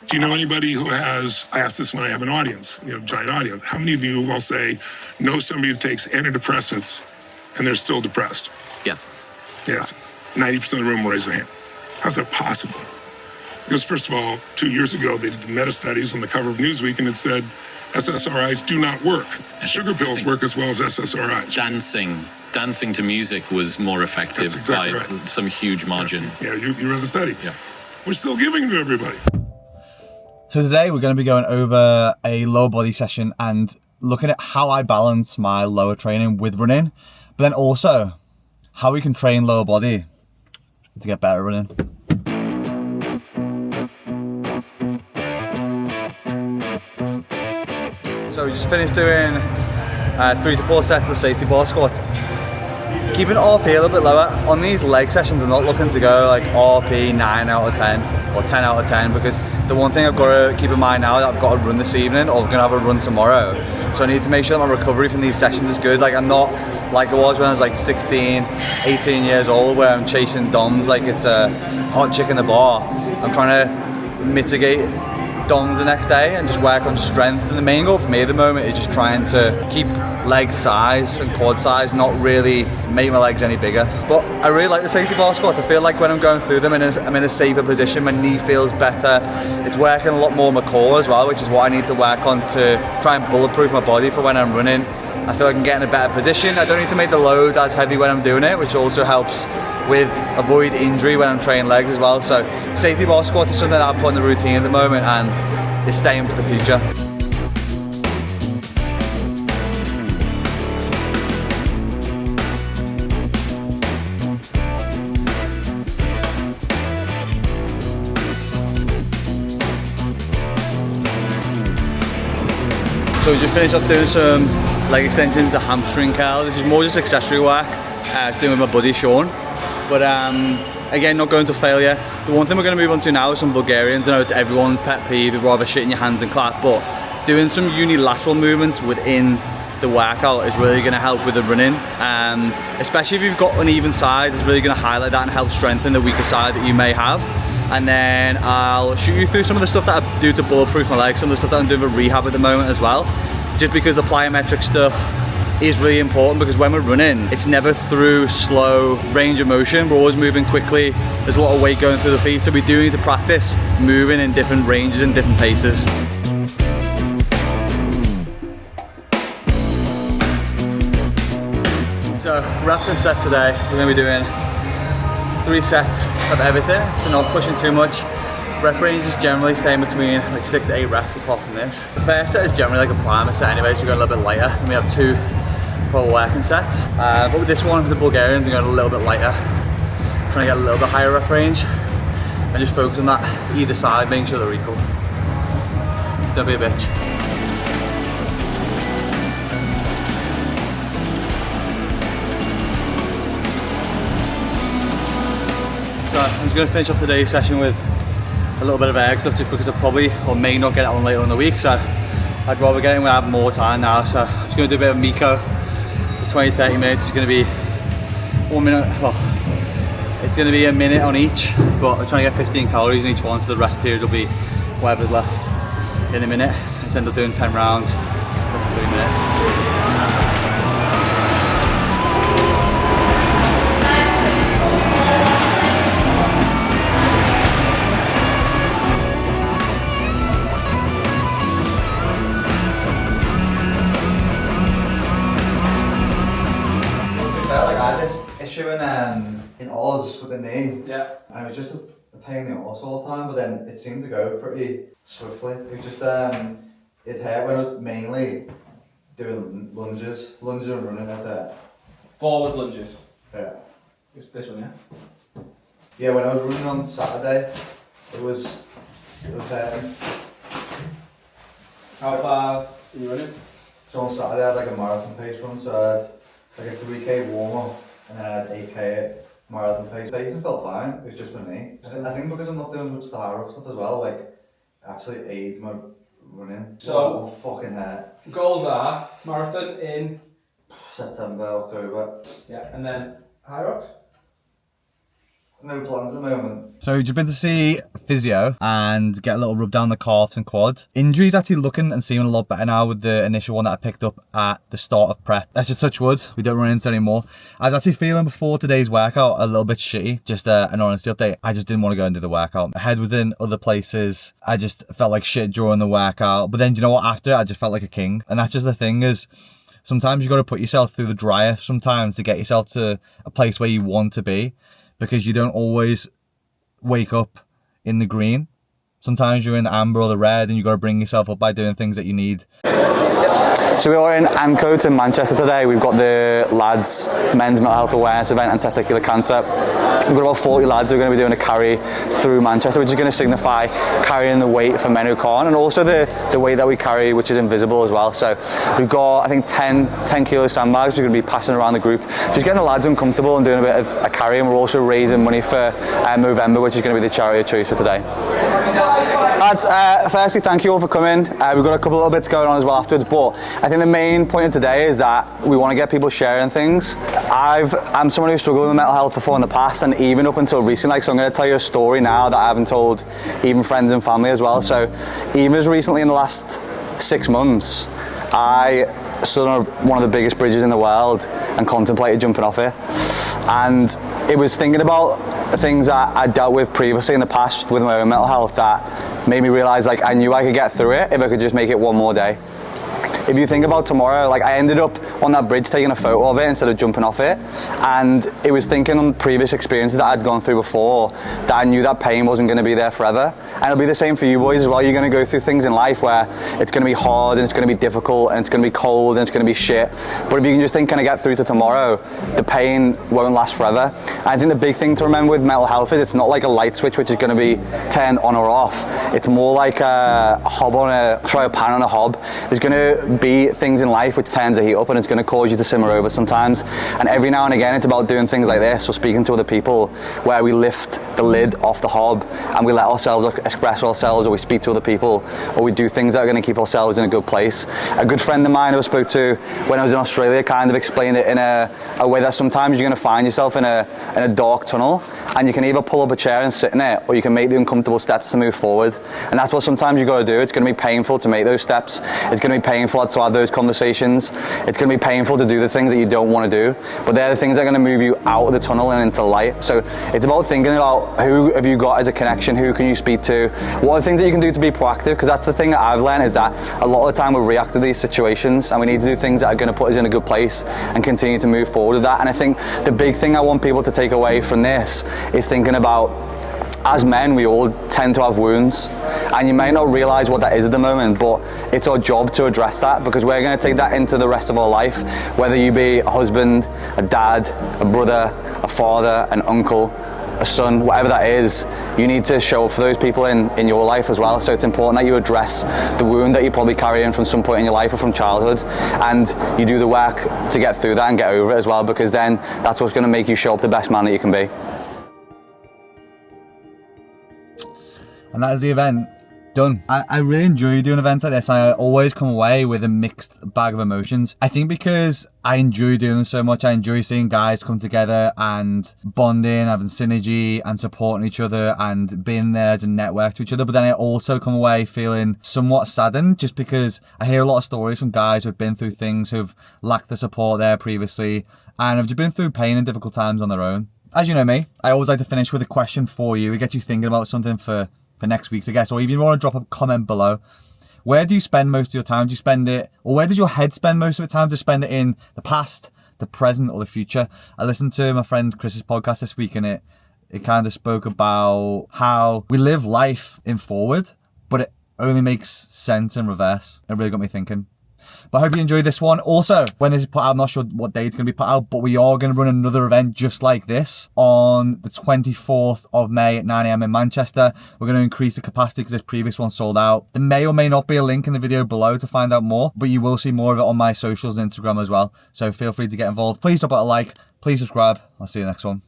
Do you know anybody who has, I ask this when I have an audience, giant audience, how many of you will say, know somebody who takes antidepressants and they're still depressed? Yes. Yes. 90% of the room will raise their hand. How's that possible? Because first of all, 2 years ago, they did meta studies on the cover of Newsweek and it said, SSRIs do not work. Sugar pills work as well as SSRIs. Dancing to music was more effective by some huge margin. Yeah, you read the study. Yeah. We're still giving it to everybody. So today we're going to be going over a lower body session and looking at how I balance my lower training with running, but then also how we can train lower body to get better running. So we just finished doing 3 to 4 sets of the safety bar squat. Keeping RP a little bit lower. On these leg sessions, I'm not looking to go like RP 9 out of 10 or 10 out of 10 because the one thing I've got to keep in mind now is that I've got to run this evening or I'm going to have a run tomorrow. So I need to make sure that my recovery from these sessions is good. Like I'm not like I was when I was like 16, 18 years old where I'm chasing DOMs like it's a hot chick in the bar. I'm trying to mitigate DOMs the next day and just work on strength. And the main goal for me at the moment is just trying to keep leg size and quad size, not really make my legs any bigger. But I really like the safety bar squats. I feel like when I'm going through them I'm in a safer position, my knee feels better. It's working a lot more my core as well, which is what I need to work on to try and bulletproof my body for when I'm running. I feel like I can get in a better position. I don't need to make the load as heavy when I'm doing it, which also helps with avoid injury when I'm training legs as well. So safety bar squats is something that I put in the routine at the moment and it's staying for the future. So we just finished up doing some leg extensions to hamstring curl. This is more just accessory work. I was doing with my buddy Sean. But again, not going to failure. The one thing we're going to move on to now is some Bulgarians. I know it's everyone's pet peeve, you'd rather shit in your hands and clap, but doing some unilateral movements within the workout is really going to help with the running. Especially if you've got uneven sides, it's really going to highlight that and help strengthen the weaker side that you may have. And then I'll shoot you through some of the stuff that I do to bulletproof my legs, some of the stuff that I'm doing for rehab at the moment as well. Just because the plyometric stuff is really important because when we're running, it's never through slow range of motion. We're always moving quickly. There's a lot of weight going through the feet, so we do need to practice moving in different ranges and different paces. So reps and sets today, we're going to be doing 3 sets of everything, so not pushing too much. Rep range is generally staying between like 6 to 8 reps apart from this. The first set is generally like a primer set anyway, so we're going a little bit lighter. And we have 2 proper working sets. But with this one, the Bulgarians, we're going a little bit lighter. Trying to get a little bit higher rep range. And just focus on that either side, making sure they're equal. Don't be a bitch. So I'm just going to finish off today's session with a little bit of egg stuff just because I probably or may not get it on later in the week, so I'd rather get it when I have more time now. So I'm just going to do a bit of Miko for 20-30 minutes. It's going to be 1 minute, well, it's going to be a minute on each, but I'm trying to get 15 calories in each one, so the rest period will be whatever's left in a minute. Let's end up doing 10 rounds for 3 minutes. In Oz with the knee, yeah, and it was just a pain in the arse all the time, but then it seemed to go pretty swiftly. It was just, it hurt when I was mainly doing lunges and running like that. Forward lunges. Yeah. It's this one, yeah? Yeah, when I was running on Saturday, it was hurting. How far are you running? So on Saturday I had like a marathon pace run, so I had like a 3k warm up and then I had 8k marathon pace. Pacing felt fine, it was just my knee. I think because I'm not doing much the high rock stuff as well, like it actually aids my running. So one fucking hurt. Goals are marathon in September, October. Yeah, and then high rocks? No plans at the moment. So you've been to see physio and get a little rub down the calves and quads. Injury's actually looking and seeming a lot better now with the initial one that I picked up at the start of prep. That's just touch wood. We don't run into anymore. I was actually feeling before today's workout a little bit shitty. Just an honesty update. I just didn't want to go and do the workout. My head was in other places. I just felt like shit during the workout. But then, do you know what? After I just felt like a king. And that's just the thing is, sometimes you got to put yourself through the dryer sometimes to get yourself to a place where you want to be, because you don't always wake up in the green. Sometimes you're in the amber or the red, and you got to bring yourself up by doing things that you need. So we are in Ancoats in Manchester today. We've got the lads men's mental health awareness event and testicular cancer. We've got about 40 lads who are going to be doing a carry through Manchester, which is going to signify carrying the weight for men who can't, and also the weight that we carry, which is invisible as well. So we've got, I think, 10 kilo sandbags we're going to be passing around the group, just getting the lads uncomfortable and doing a bit of a carry. And we're also raising money for Movember, which is going to be the charity of choice for today. Lads, firstly, thank you all for coming. We've got a couple of little bits going on as well afterwards, but I think the main point of today is that we want to get people sharing things. I'm someone who struggled with mental health before in the past, and even up until recently, so I'm going to tell you a story now that I haven't told even friends and family as well. So even as recently in the last 6 months, I stood on one of the biggest bridges in the world and contemplated jumping off it. And it was thinking about things that I dealt with previously in the past with my own mental health that made me realise, like, I knew I could get through it if I could just make it one more day. If you think about tomorrow, like, I ended up on that bridge taking a photo of it instead of jumping off it, and it was thinking on previous experiences that I'd gone through before that I knew that pain wasn't going to be there forever. And it'll be the same for you boys as well. You're going to go through things in life where it's going to be hard and it's going to be difficult and it's going to be cold and it's going to be shit, but if you can just think, can I get through to tomorrow, the pain won't last forever. And I think the big thing to remember with mental health is it's not like a light switch which is going to be turned on or off. It's more like a pan on a hob. There's going to be things in life which turns the heat up and it's going to cause you to simmer over sometimes, and every now and again it's about doing things like this or speaking to other people where we lift the lid off the hob and we let ourselves express ourselves, or we speak to other people, or we do things that are going to keep ourselves in a good place. A good friend of mine who I spoke to when I was in Australia kind of explained it in a way that sometimes you're going to find yourself in a dark tunnel, and you can either pull up a chair and sit in it, or you can make the uncomfortable steps to move forward. And that's what sometimes you've got to do. It's going to be painful to make those steps. It's going to be painful to have those conversations. It's going to be painful to do the things that you don't want to do, but they're the things that are going to move you out of the tunnel and into the light. So it's about thinking about who have you got as a connection, who can you speak to, what are the things that you can do to be proactive, because that's the thing that I've learned, is that a lot of the time we react to these situations and we need to do things that are going to put us in a good place and continue to move forward with that. And I think the big thing I want people to take away from this is thinking about, as men, we all tend to have wounds, and you may not realise what that is at the moment, but it's our job to address that, because we're going to take that into the rest of our life, whether you be a husband, a dad, a brother, a father, an uncle, a son, whatever that is. You need to show up for those people in your life as well. So it's important that you address the wound that you're probably carrying from some point in your life or from childhood, and you do the work to get through that and get over it as well, because then that's what's going to make you show up the best man that you can be. And that is the event done. I really enjoy doing events like this. I always come away with a mixed bag of emotions. I think because I enjoy doing them so much. I enjoy seeing guys come together and bonding, having synergy and supporting each other and being there as a network to each other. But then I also come away feeling somewhat saddened, just because I hear a lot of stories from guys who've been through things, who've lacked the support there previously, and have just been through pain and difficult times on their own. As you know me, I always like to finish with a question for you. It gets you thinking about something for next week's, I guess, or even if you want to drop a comment below. Where do you spend most of your time? Do you spend it, or where does your head spend most of its time? Do you spend it in the past, the present, or the future? I listened to my friend Chris's podcast this week, and it kind of spoke about how we live life in forward, but it only makes sense in reverse. It really got me thinking. But I hope you enjoyed this one. Also, when this is put out, I'm not sure what day it's going to be put out, but we are going to run another event just like this on the 24th of May at 9 AM in Manchester. We're going to increase the capacity because this previous one sold out. There may or may not be a link in the video below to find out more, but you will see more of it on my socials and Instagram as well. So feel free to get involved. Please drop out a like, please subscribe. I'll see you next one.